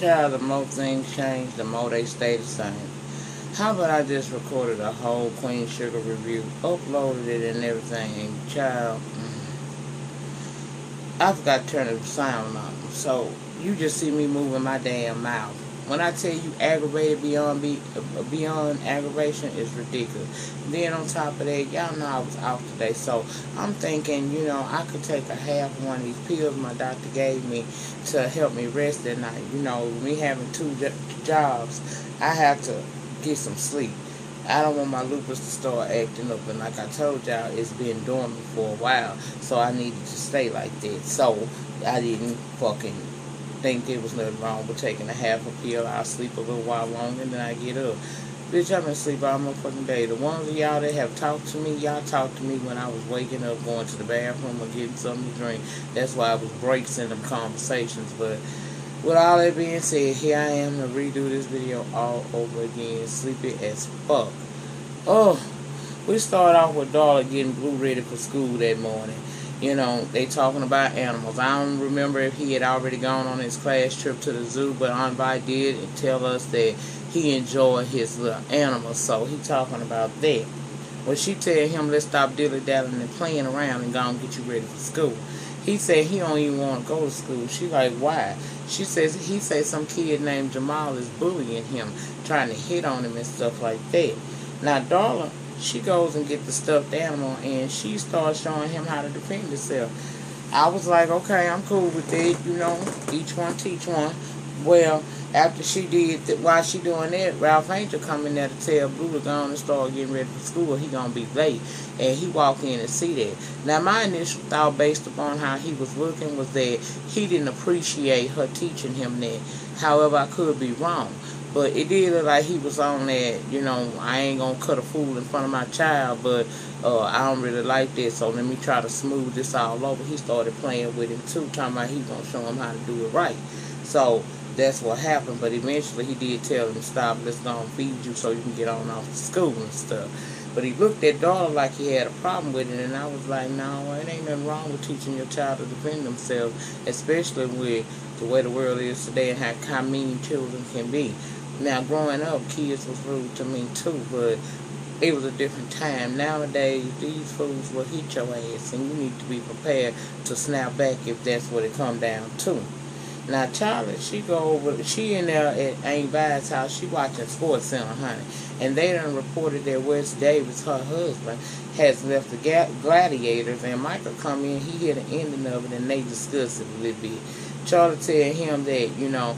Child, the more things change, the more they stay the same. How about I just recorded a whole Queen Sugar review, uploaded it and everything, and child, I forgot to turn the sound on. So you just see me moving my damn mouth. When I tell you aggravated beyond aggravation is ridiculous. Then on top of that, y'all know I was out today, so I'm thinking, I could take a half one of these pills my doctor gave me to help me rest at night. Me having two jobs, I have to get some sleep. I don't want my lupus to start acting up, and like I told y'all, it's been dormant for a while, so I needed to stay like that. So I didn't fucking think there was nothing wrong with taking a half a pill. I'll sleep a little while longer and then I get up. Bitch, I've been asleep all motherfucking day. The ones of y'all that have talked to me, y'all talked to me when I was waking up, going to the bathroom or getting something to drink. That's why I was breaks in them conversations. But with all that being said, here I am to redo this video all over again. Sleepy as fuck. Oh, we start off with Darla getting Blue ready for school that morning. They talking about animals. I don't remember if he had already gone on his class trip to the zoo, but Aunt Vi did tell us that he enjoyed his little animals, so he talking about that. Well, she tell him, let's stop dilly-dallying and playing around and go and get you ready for school. He said he don't even want to go to school. She like, why? He says some kid named Jamal is bullying him, trying to hit on him and stuff like that. Now, Darla, she goes and get the stuffed animal, and she starts showing him how to defend herself. I was like, okay, I'm cool with that, each one teach one. Well, after she did that, while she doing that, Ralph Angel come in there to tell Blue to go on and start getting ready for school, he gonna be late. And he walked in and see that. Now, my initial thought, based upon how he was looking, was that he didn't appreciate her teaching him that. However, I could be wrong. But it did look like he was on that, I ain't going to cut a fool in front of my child, but I don't really like this, so let me try to smooth this all over. He started playing with him, too, talking about he going to show him how to do it right. So that's what happened, but eventually he did tell him, stop, let's go and feed you so you can get on off to school and stuff. But he looked at Darla like he had a problem with it, and I was like, no, it ain't nothing wrong with teaching your child to defend themselves, especially with the way the world is today and how mean children can be. Now, growing up, kids was rude to me too, but it was a different time. Nowadays, these fools will hit your ass, and you need to be prepared to snap back if that's what it come down to. Now, Charolette, she in there at Aunt Vi's house, she watching Sports Center, honey, and they done reported that Wes Davis, her husband, has left the Gladiators, and Michael come in, he hear the ending of it, and they discuss it a little bit. Charolette tell him that,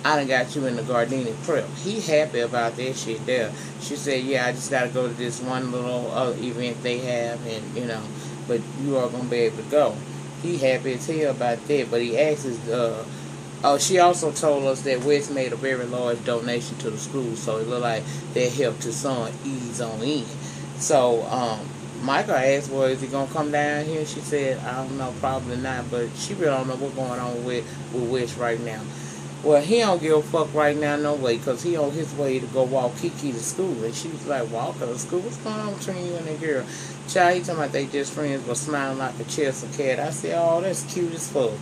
I done got you in the Gardini prep. He happy about that shit there. She said, yeah, I just got to go to this one little other event they have, and, but you are going to be able to go. He happy as hell about that, but he asks she also told us that Wes made a very large donation to the school, so it looked like that helped his son ease on in. So, Michael asked, well, is he going to come down here? She said, I don't know, probably not, but she really don't know what's going on with Wes right now. Well, he don't give a fuck right now, no way, because he on his way to go walk Kiki to school. And she was like, walk her to school? What's going on between you and that girl? Child, he talking about they just friends, but smiling like a Chelsea cat. I said, oh, that's cute as fuck.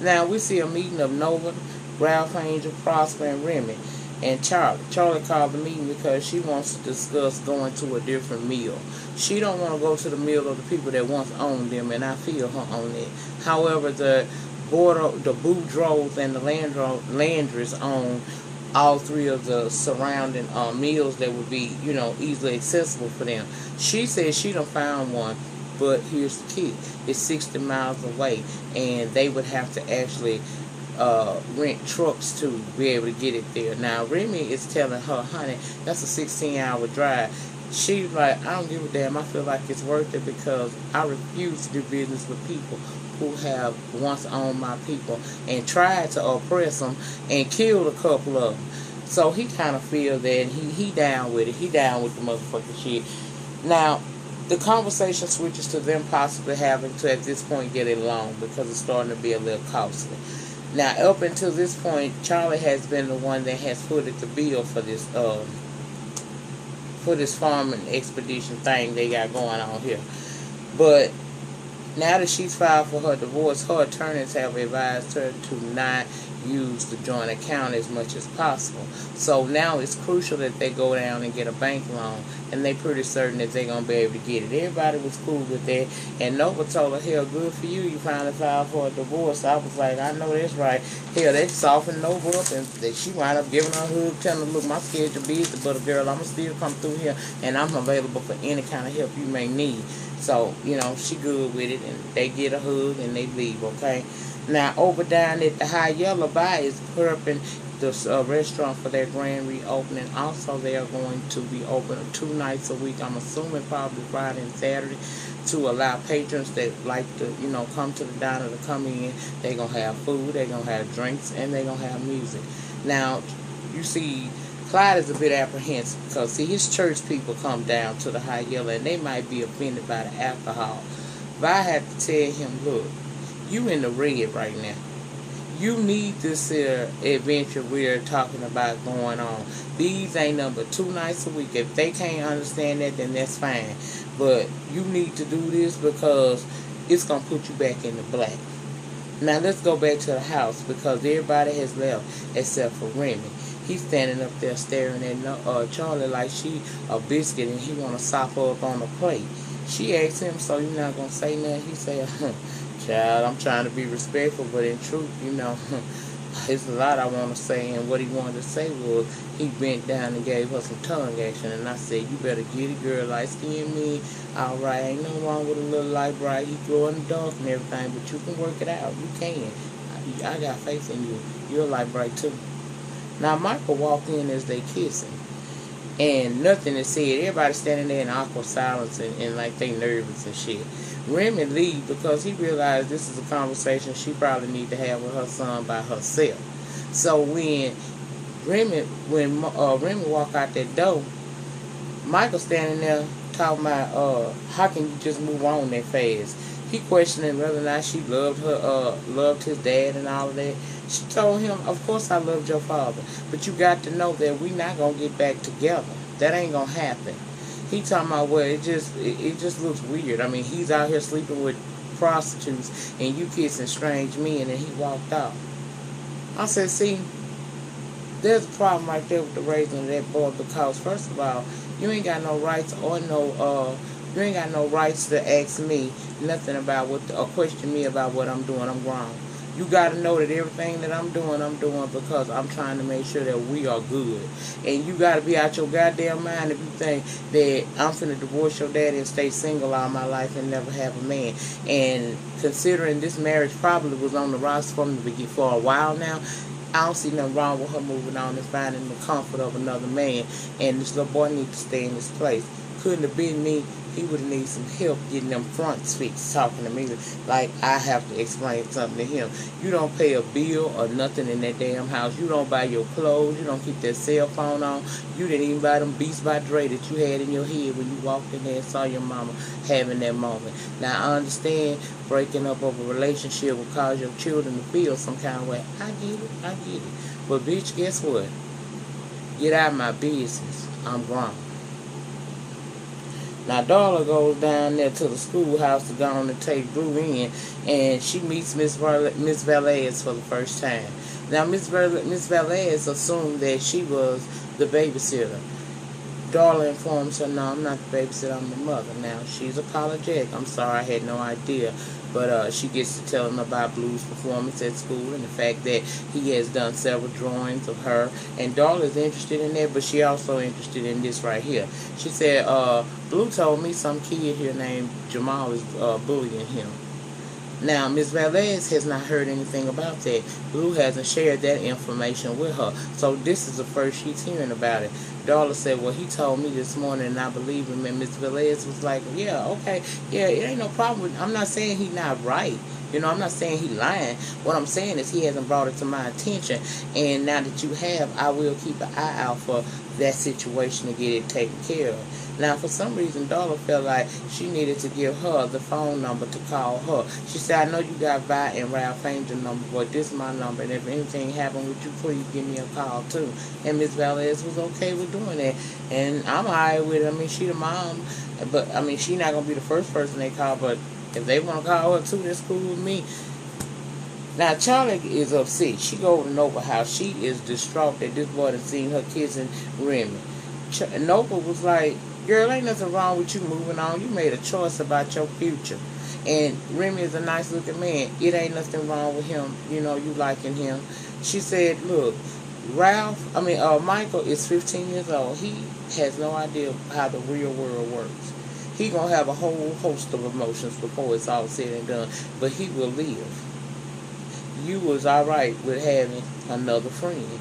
Now, we see a meeting of Nova, Ralph Angel, Prosper, and Remy, and Charlie. Charlie called the meeting because she wants to discuss going to a different meal. She don't want to go to the meal of the people that once owned them, and I feel her on that. However, the Boudreaux and the Landrys own all three of the surrounding meals that would be, easily accessible for them. She says she done found one, but here's the key. It's 60 miles away, and they would have to actually rent trucks to be able to get it there. Now, Remy is telling her, honey, that's a 16-hour drive. She's like, I don't give a damn. I feel like it's worth it because I refuse to do business with people who have once owned my people and tried to oppress them and killed a couple of them. So he kind of feels that, and he down with it. He down with the motherfucking shit. Now, the conversation switches to them possibly having to, at this point, get a loan because it's starting to be a little costly. Now, up until this point, Charlie has been the one that has footed the bill for this farming expedition thing they got going on here. But Now that she's filed for her divorce, her attorneys have advised her to not use the joint account as much as possible. So now it's crucial that they go down and get a bank loan, and they pretty certain that they're going to be able to get it. Everybody was cool with that, and Nova told her, hell, good for you, you finally filed for a divorce. I was like, I know that's right. Hell, they softened Nova up, and she wound up giving her a hug, telling her, look, my schedule busy, but girl, I'm going to still come through here, and I'm available for any kind of help you may need. So, she good with it, and they get a hug, and they leave, okay? Now, over down at the High Yellow Bar is prepping the restaurant for their grand reopening. Also, they are going to be open 2 nights a week. I'm assuming probably Friday and Saturday, to allow patrons that like to, come to the diner to come in. They're going to have food, they're going to have drinks, and they're going to have music. Now, you see, Clyde is a bit apprehensive because, see, his church people come down to the High Yellow, and they might be offended by the alcohol. But I have to tell him, look, you in the red right now. You need this adventure we're talking about going on. These ain't number 2 nights a week. If they can't understand that, then that's fine. But you need to do this because it's going to put you back in the black. Now let's go back to the house because everybody has left except for Remy. He's standing up there staring at Charlie like she a biscuit and he want to sop her up on a plate. She asked him, so you not going to say nothing? He said, child, I'm trying to be respectful, but in truth, it's a lot I want to say, and what he wanted to say was he bent down and gave her some tongue action, and I said, you better get it, girl, light skin me, all right, ain't nothing wrong with a little light bright, he glow in the dark and everything, but you can work it out, you can. I got faith in you, you're light bright too. Now, Michael walked in as they kissing, and nothing is said. Everybody standing there in awkward silence and like they nervous and shit. Remy leave because he realized this is a conversation she probably need to have with her son by herself. So when Remy walk out that door, Michael standing there talking about how can you just move on that fast. He questioning whether or not she loved his dad and all of that. She told him, of course I loved your father, but you got to know that we not going to get back together. That ain't going to happen. He talking about, well, it just looks weird. I mean, he's out here sleeping with prostitutes and you kissing strange men, and he walked out. I said, see, there's a problem right there with the raising of that boy because, first of all, you ain't got no rights you ain't got no rights to ask me nothing about or question me about what I'm doing. I'm grown. You got to know that everything that I'm doing because I'm trying to make sure that we are good. And you got to be out your goddamn mind if you think that I'm finna divorce your daddy and stay single all my life and never have a man. And considering this marriage probably was on the roster for me for a while now, I don't see nothing wrong with her moving on and finding the comfort of another man. And this little boy needs to stay in this place. Couldn't have been me. He would have needed some help getting them fronts fixed, talking to me like I have to explain something to him. You don't pay a bill or nothing in that damn house. You don't buy your clothes. You don't keep that cell phone on. You didn't even buy them Beats by Dre that you had in your head when you walked in there and saw your mama having that moment. Now, I understand breaking up of a relationship will cause your children to feel some kind of way. I get it. But, bitch, guess what? Get out of my business. I'm grown. Now, Darla goes down there to the schoolhouse to go on and take Blue in, and she meets Miss Velez for the first time. Now, Miss Velez assumed that she was the babysitter. Darla informs her, no, I'm not the babysitter, I'm the mother. Now, she's apologetic. I'm sorry, I had no idea. But she gets to tell him about Blue's performance at school and the fact that he has done several drawings of her. And Darla's interested in that, but she also interested in this right here. She said, Blue told me some kid here named Jamal is bullying him. Now, Ms. Velez has not heard anything about that. Blue hasn't shared that information with her. So this is the first she's hearing about it. Darla said, well, he told me this morning and I believe him. And Ms. Velez was like, yeah, okay. Yeah, it ain't no problem. I'm not saying he's not right. I'm not saying he's lying. What I'm saying is he hasn't brought it to my attention. And now that you have, I will keep an eye out for that situation to get it taken care of. Now, for some reason, Darla felt like she needed to give her the phone number to call her. She said, I know you got Vi and Ralph Angel number, but this is my number, and if anything happened with you, please give me a call, too. And Ms. Velez was okay with doing that. And I'm all right with it. I mean, she the mom, but, I mean, she not going to be the first person they call, but If they want to call her to this school with me. Now, Charlie is upset. She go to Nova house. She is distraught that this boy has seen her kissing Remy. Nova was like, girl, ain't nothing wrong with you moving on. You made a choice about your future. And Remy is a nice looking man. It ain't nothing wrong with him. You know, you liking him. She said, look, Michael is 15 years old. He has no idea how the real world works. He gonna have a whole host of emotions before it's all said and done. But he will live. You was alright with having another friend.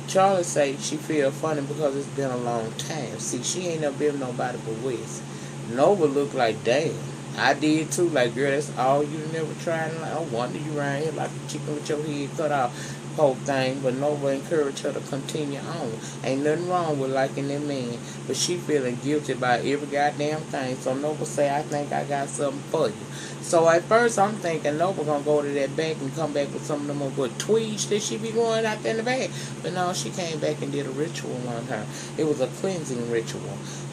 Charlie say she feel funny because it's been a long time. See, she ain't never been nobody but West. Nova look like, damn. I did too. Like, girl, that's all you never tried. Like, I wonder you around here like a chicken with your head cut off. Whole thing, but Nova encouraged her to continue on. Ain't nothing wrong with liking that man, but she feeling guilty about every goddamn thing. So Nova say, I think I got something for you. So at first I'm thinking Nova gonna go to that bank and come back with some of them good tweeds that she be going out there in the bag. But no, she came back and did a ritual on her. It was a cleansing ritual.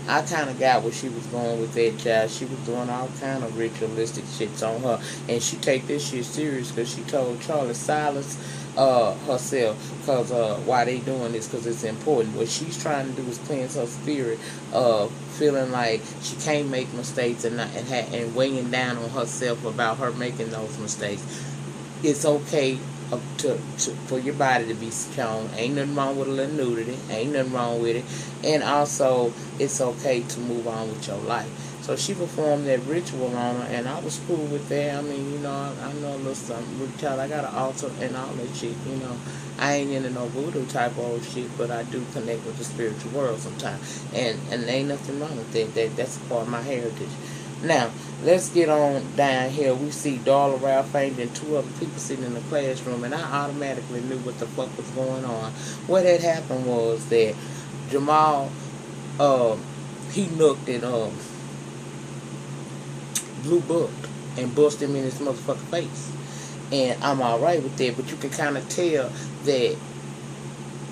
I kind of got where she was going with that child. She was doing all kind of ritualistic shits on her, and she take this shit serious because she told Charlie silence herself, because why they doing this, because it's important. What she's trying to do is cleanse her spirit of feeling like she can't make mistakes and weighing down on herself about her making those mistakes. It's okay for your body to be shown. Ain't nothing wrong with a little nudity. Ain't nothing wrong with it. And also, it's okay to move on with your life. So she performed that ritual on her, and I was cool with that. I mean, you know, I know a little something. I got an altar and all that shit, you know. I ain't into no voodoo type of old shit, but I do connect with the spiritual world sometimes. And ain't nothing wrong with that. That's a part of my heritage. Now, let's get on down here. We see Darla, Ralph Angel, and two other people sitting in the classroom, and I automatically knew what the fuck was going on. What had happened was that Jamal, he looked at Blue Book and bust him in his motherfucking face. And I'm alright with that, but you can kind of tell that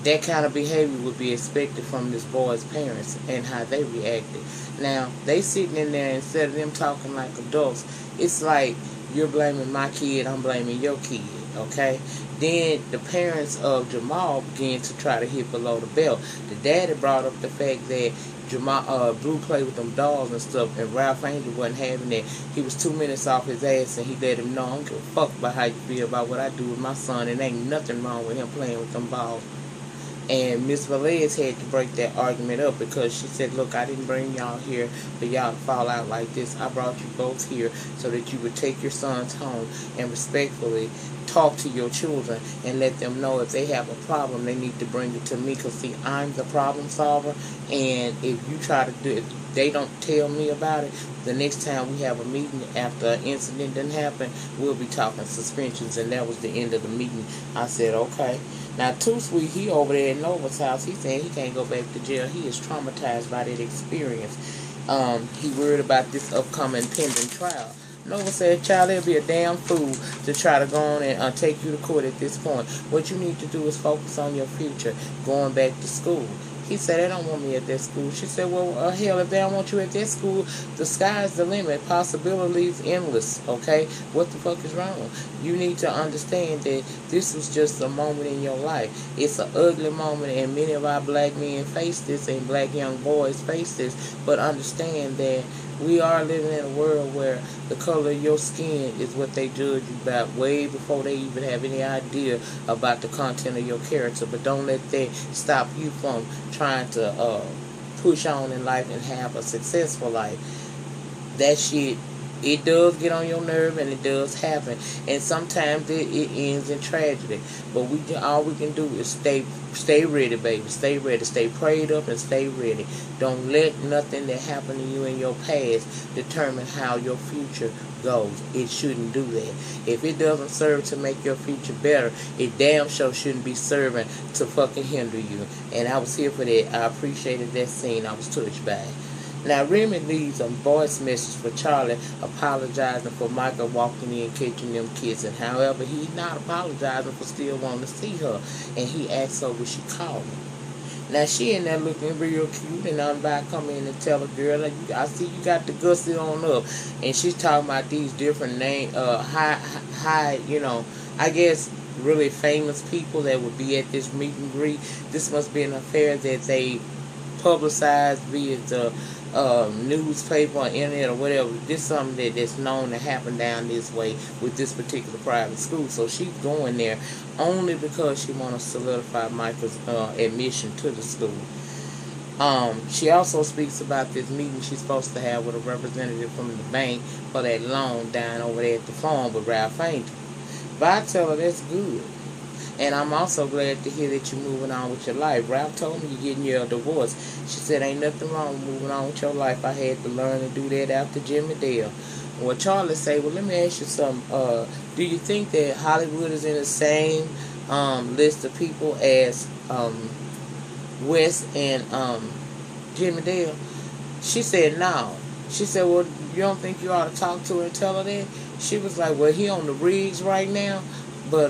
that kind of behavior would be expected from this boy's parents and how they reacted. Now, they sitting in there, instead of them talking like adults, it's like, you're blaming my kid, I'm blaming your kid, okay? Then the parents of Jamal began to try to hit below the belt. The daddy brought up the fact that Blue played with them dolls and stuff, and Ralph Angel wasn't having that. He was 2 minutes off his ass, and he let him know, I don't give a fuck about how you feel about what I do with my son, and ain't nothing wrong with him playing with them balls. And Miss Velez had to break that argument up, because she said, look, I didn't bring y'all here for y'all to fall out like this. I brought you both here so that you would take your sons home and respectfully talk to your children and let them know if they have a problem, they need to bring it to me, because see, I'm the problem solver. And if you try to do it, if they don't tell me about it, the next time we have a meeting after an incident didn't happen, we'll be talking suspensions. And that was the end of the meeting. I said, okay. Now, Too Sweet, he over there in Nova's house, he's saying he can't go back to jail. He is traumatized by that experience. He worried about this upcoming pending trial. Nova said, child, it'll be a damn fool to try to go on and take you to court at this point. What you need to do is focus on your future, going back to school. He said, they don't want me at that school. She said, well, hell, if they don't want you at that school, the sky's the limit. Possibilities endless, okay? What the fuck is wrong? You need to understand that this was just a moment in your life. It's an ugly moment, and many of our black men face this, and black young boys face this. But understand that we are living in a world where the color of your skin is what they judge you about way before they even have any idea about the content of your character. But don't let that stop you from trying to push on in life and have a successful life. That shit, it does get on your nerve, and it does happen, and sometimes it ends in tragedy. But all we can do is stay ready, baby. Stay ready. Stay prayed up and stay ready. Don't let nothing that happened to you in your past determine how your future goes. It shouldn't do that. If it doesn't serve to make your future better, it damn sure shouldn't be serving to fucking hinder you. And I was here for that. I appreciated that scene. I was touched by it. Now, Remy leaves a voice message for Charlie apologizing for Michael walking in catching them kissing. However, he's not apologizing for still wanting to see her. And he asks her, will she call him? Now she in there looking real cute, and everybody come in and tell a girl, like, I see you got the gussy on up, and she's talking about these different high, I guess really famous people that would be at this meet and greet. This must be an affair that they publicized via the newspaper or internet or whatever. This is something that's known to happen down this way with this particular private school. So she's going there only because she wants to solidify Michael's admission to the school. She also speaks about this meeting she's supposed to have with a representative from the bank for that loan down over there at the farm with Ralph Angel. But I tell her that's good. And I'm also glad to hear that you're moving on with your life. Ralph told me you're getting your divorce. She said ain't nothing wrong with moving on with your life. I had to learn to do that after Jimmy Dale. Well, Charlie say, well, let me ask you something. Do you think that Hollywood is in the same list of people as West and Jimmy Dale? She said no. She said, well, you don't think you ought to talk to her and tell her that? She was like, well, he on the rigs right now. But,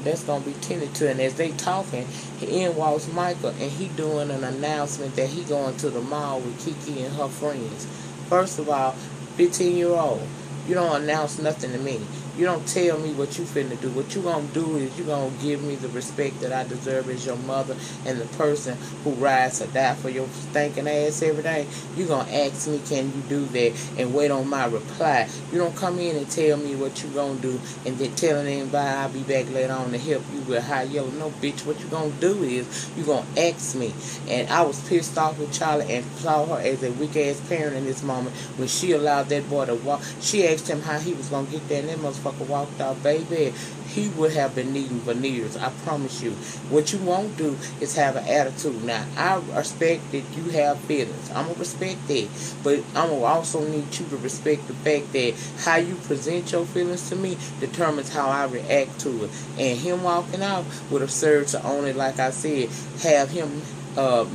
that's going to be tended to. And as they talking, in walks Michael, and he doing an announcement that he going to the mall with Kiki and her friends. First of all, 15-year-old, you don't announce nothing to me. You don't tell me what you finna do. What you gonna do is you gonna give me the respect that I deserve as your mother and the person who rides or die for your stinking ass every day. You gonna ask me, can you do that, and wait on my reply. You don't come in and tell me what you gonna do and then telling anybody I'll be back later on to help you with high yellow. No, bitch, what you gonna do is you gonna ask me. And I was pissed off with Charlie and saw her as a weak ass parent in this moment when she allowed that boy to walk. She asked him how he was gonna get there, and that motherfucker walked out, baby. He would have been needing veneers, I promise you. What you won't do is have an attitude. Now, I respect that you have feelings. I'm going to respect that. But I'm going to also need you to respect the fact that how you present your feelings to me determines how I react to it. And him walking out would have served to only, like I said, have him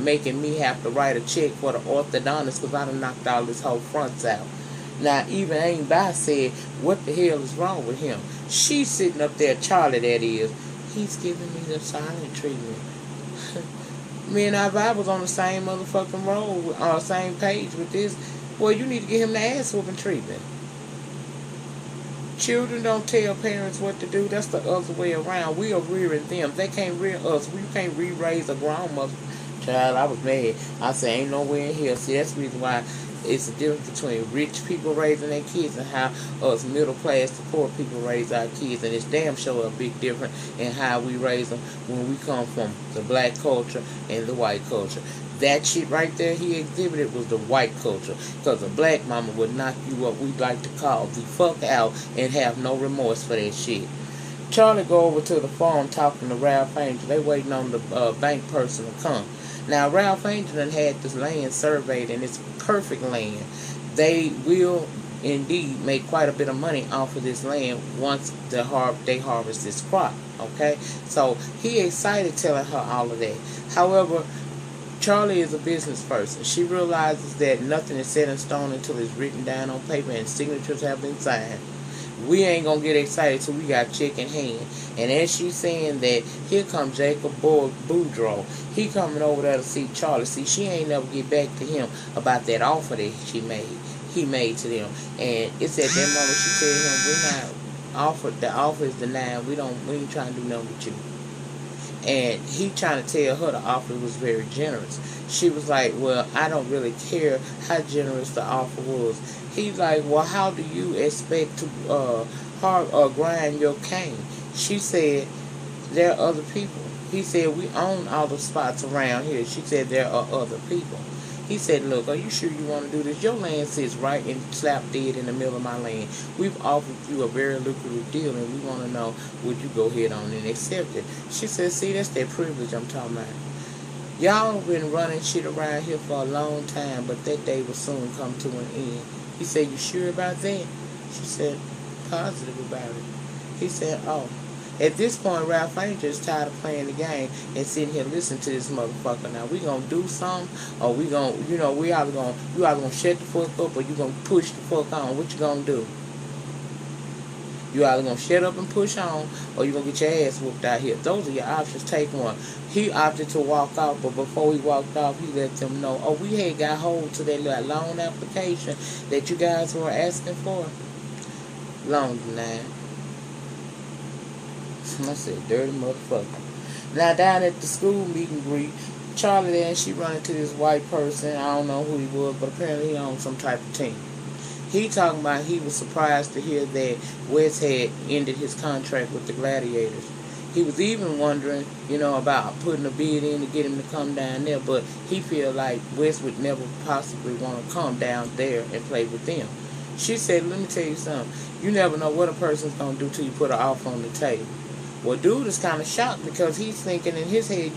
making me have to write a check for the orthodontist because I done knocked all his whole fronts out. Now, even Aunt Bi said, what the hell is wrong with him? She's sitting up there, Charlie that is. He's giving me the silent treatment. Me and Aunt Bi was on the same motherfucking road, on the same page with this. Well, you need to get him the ass whooping treatment. Children don't tell parents what to do. That's the other way around. We are rearing them. They can't rear us. We can't re-raise a grown mother. Child, I was mad. I said, ain't nowhere in here. See, that's the reason why it's a difference between rich people raising their kids and how us middle class to poor people raise our kids. And it's damn sure a big difference in how we raise them when we come from the black culture and the white culture. That shit right there he exhibited was the white culture. Because a black mama would knock you what we like to call the fuck out and have no remorse for that shit. Charlie go over to the farm talking to Ralph Angel. They waiting on the bank person to come. Now, Ralph Angel done had this land surveyed, and it's perfect land. They will indeed make quite a bit of money off of this land once they harvest this crop, okay? So, he excited telling her all of that. However, Charlie is a business person. She realizes that nothing is set in stone until it's written down on paper and signatures have been signed. We ain't gonna get excited till we got check in hand. And as she's saying that, here comes Jacob Boudreaux. He coming over there to see Charlie. See, she ain't never get back to him about that offer that he made to them. And it's at that moment she told him, we're not offered. The offer is denied. We ain't trying to do nothing with you. And he trying to tell her the offer was very generous. She was like, well, I don't really care how generous the offer was. He's like, well, how do you expect to grind your cane? She said, there are other people. He said, we own all the spots around here. She said, there are other people. He said, look, are you sure you want to do this? Your land sits right and slap dead in the middle of my land. We've offered you a very lucrative deal, and we want to know, would you go ahead on and accept it? She said, see, that's that privilege I'm talking about. Y'all been running shit around here for a long time, but that day will soon come to an end. He said, you sure about that? She said, positive about it. He said, oh. At this point, Ralph Angel is tired of playing the game and sitting here listening to this motherfucker. Now, we gonna do something, or we gonna, you either gonna shut the fuck up, or you gonna push the fuck on. What you gonna do? You either gonna shut up and push on, or you gonna get your ass whooped out here. Those are your options. Take one. He opted to walk out, but before he walked off, he let them know, oh, we had got hold to that little loan application that you guys were asking for. Long denied. I said, dirty motherfucker. Now, down at the school meet and greet, Charlie and she run into this white person. I don't know who he was, but apparently he owned some type of team. He talking about he was surprised to hear that Wes had ended his contract with the Gladiators. He was even wondering, about putting a bid in to get him to come down there, but he feel like Wes would never possibly want to come down there and play with them. She said, let me tell you something. You never know what a person's going to do till you put an offer on the table. Well, dude is kind of shocked because he's thinking in his head,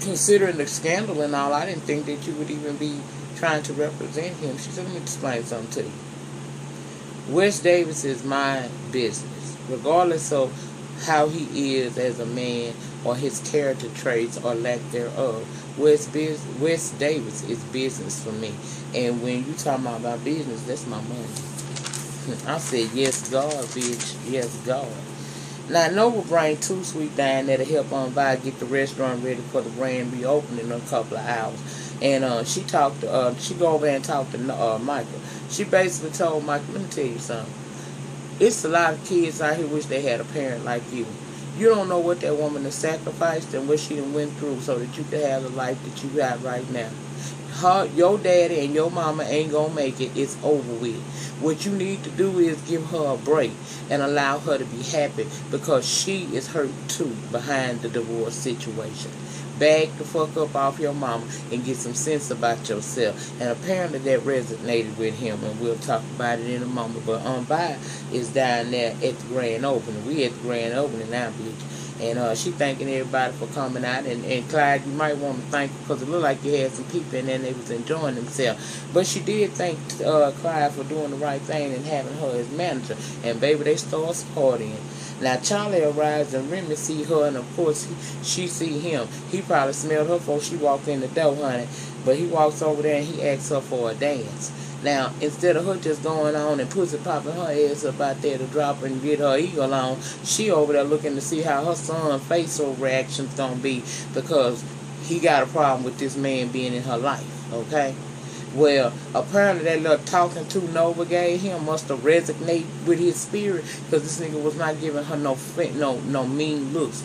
considering the scandal and all, I didn't think that you would even be trying to represent him. She said, let me explain something to you. Wes Davis is my business. Regardless of how he is as a man or his character traits or lack thereof, Wes Davis is business for me. And when you talking about my business, that's my money. I said, yes, God, bitch. Yes, God. Now, Nova bring Too Sweet down there to help Vi get the restaurant ready for the grand reopening in a couple of hours. And she go over there and talk to Michael. She basically told Michael, let me tell you something. It's a lot of kids out here wish they had a parent like you. You don't know what that woman has sacrificed and what she done went through so that you could have the life that you got right now. Your daddy and your mama ain't gonna make it. It's over with. What you need to do is give her a break and allow her to be happy because she is hurt too behind the divorce situation. Back the fuck up off your mama and get some sense about yourself. And apparently that resonated with him, and we'll talk about it in a moment. But Vi is down there at the grand opening. We at the grand opening now, bitch. And she thanking everybody for coming out. And Clyde, you might want to thank her because it looked like you had some people in there and they was enjoying themselves. But she did thank Clyde for doing the right thing and having her as manager. And baby, they start partying. Now, Charlie arrives and Remy see her, and of course, she see him. He probably smelled her before she walked in the door, honey. But he walks over there and he asks her for a dance. Now, instead of her just going on and pussy popping her ass up out there to drop and get her eagle on, she over there looking to see how her son's facial reaction's gonna be because he got a problem with this man being in her life, okay? Well, apparently that little talking to Nova gave him must have resonated with his spirit because this nigga was not giving her no mean looks,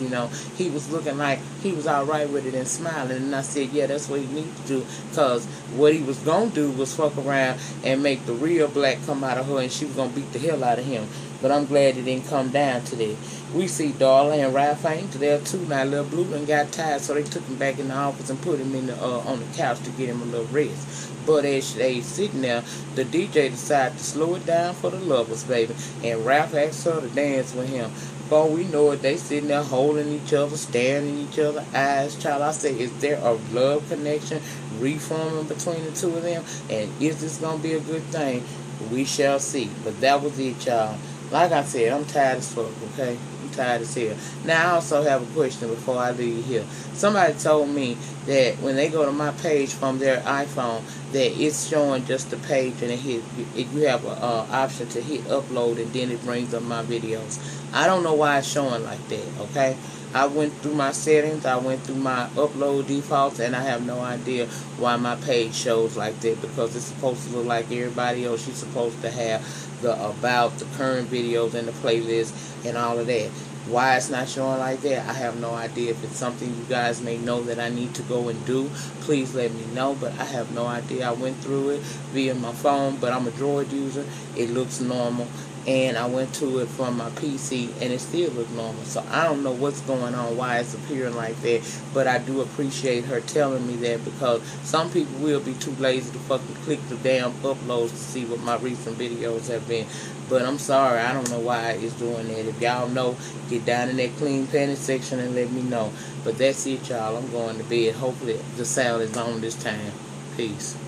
He was looking like he was all right with it and smiling. And I said, yeah, that's what he needs to do because what he was going to do was fuck around and make the real black come out of her and she was going to beat the hell out of him. But I'm glad it didn't come down to that. We see Dawn-Lyen and Ralph ain't there too. Now, little Blue done got tired, so they took him back in the office and put him in on the couch to get him a little rest. But as they sitting there, the DJ decided to slow it down for the lovers, baby. And Ralph asked her to dance with him. Before we know it, they sitting there holding each other, staring in each other's eyes. Child, I say, is there a love connection reforming between the two of them? And is this going to be a good thing? We shall see. But that was it, y'all. Like I said, I'm tired as fuck, okay? I'm tired as hell. Now, I also have a question before I leave here. Somebody told me that when they go to my page from their iPhone, that it's showing just the page and you have an option to hit upload and then it brings up my videos. I don't know why it's showing like that, okay? I went through my settings, I went through my upload defaults, and I have no idea why my page shows like that because it's supposed to look like everybody else. You're supposed to have the about, the current videos, and the playlist, and all of that. Why it's not showing like that, I have no idea. If it's something you guys may know that I need to go and do, please let me know, but I have no idea. I went through it via my phone, but I'm a Droid user. It looks normal. And I went to it from my PC, and it still looked normal. So I don't know what's going on, why it's appearing like that. But I do appreciate her telling me that because some people will be too lazy to fucking click the damn uploads to see what my recent videos have been. But I'm sorry, I don't know why it's doing that. If y'all know, get down in that clean panty section and let me know. But that's it, y'all. I'm going to bed. Hopefully the sound is on this time. Peace.